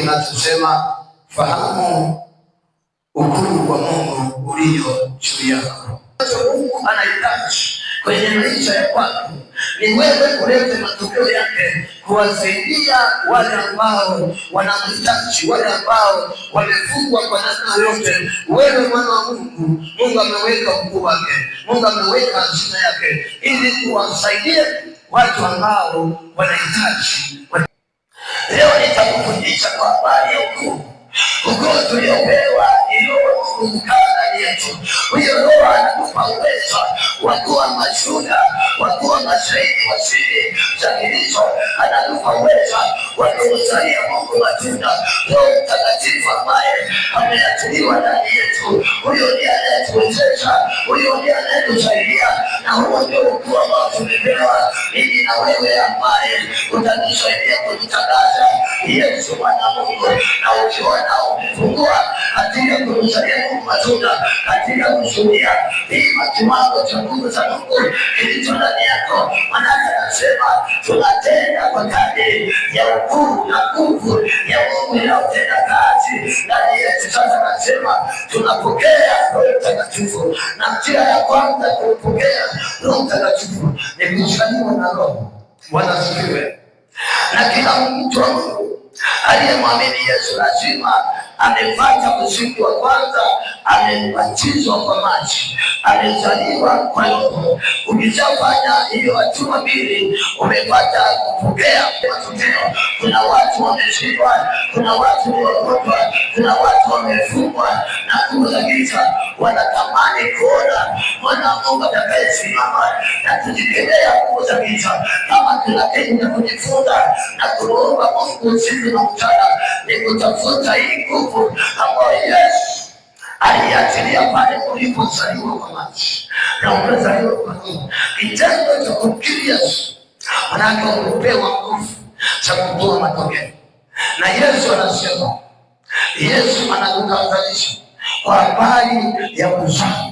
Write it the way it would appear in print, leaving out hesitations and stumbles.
kinachosema fahamu ukuu wa Mungu ulio juu yako. Mungu anahitaji kwenye maisha ya kwako ni wewe kuleta matokeo yake, kuwasaidia wale ambao wanamhitaji, wale ambao wamefungwa kwa namna yote. Wewe mwana wa Mungu, Mungu ameweka ukuu wake, Mungu ameweka hazina yake ili kuwasaidia watu ambao wanahitaji. Leo nitakufundisha kwa habari ya ukuu tuliopewa ni Roho ndani yetu. Huyo Roho anatupa uwezo wa kuwa mashuhuda, wa kuwa mashahidi wa siri za Kristo. Anatupa uwezo wa kumzalia Mungu matunda. Roho Mtakatifu ambaye ameachiliwa ndani yetu, huyo ndiye anayetuwezesha, huyo ndiye anayetusaidia, na huo ndio ukuu ambao tumepewa mimi na wewe, ambaye utatusaidia kujitangaza Yesu mwana Mungu, na ukiwa nao umefungua katika kumzalia Mungu matunda, katika kushuhudia hima kiwango cha nguvu za Mungu kilicho ndani yako. Maana anasema tunatenda kwa kadiri ya ukuu na nguvu ya Mungu inayotenda kazi ndani yetu. Sasa anasema tunapokea Roho Mtakatifu, na njia ya kwanza kupokea Roho Mtakatifu ni kuzaliwa na Roho. Bwana asifiwe. Na kila mtu wa Mungu aliyemwamini Yesu lazima amepata msingi wa kwanza, amebatizwa kwa maji, amezaliwa kwa Roho. Ukishafanya hiyo hatua mbili, umepata kupokea matokeo. Kuna watu wameshindwa, kuna watu wagonjwa, kuna watu wamefungwa na nguvu za giza, wanatamani kuona mwana wa Mungu atakayesimama na kujikemea nguvu za giza. Kama tunapenda kujifunza na kuomba Mungu usiku na mchana, ni kutafuta hii nguvu ambayo Yesu aliachilia pale ulipozaliwa kwa maji na umezaliwa kwa Roho. Kitendo cha kumkiri Yesu manake umepewa nguvu za kutoa matokeo. Na Yesu anasema, Yesu anatutahadharisha kwa habari ya kuzaa.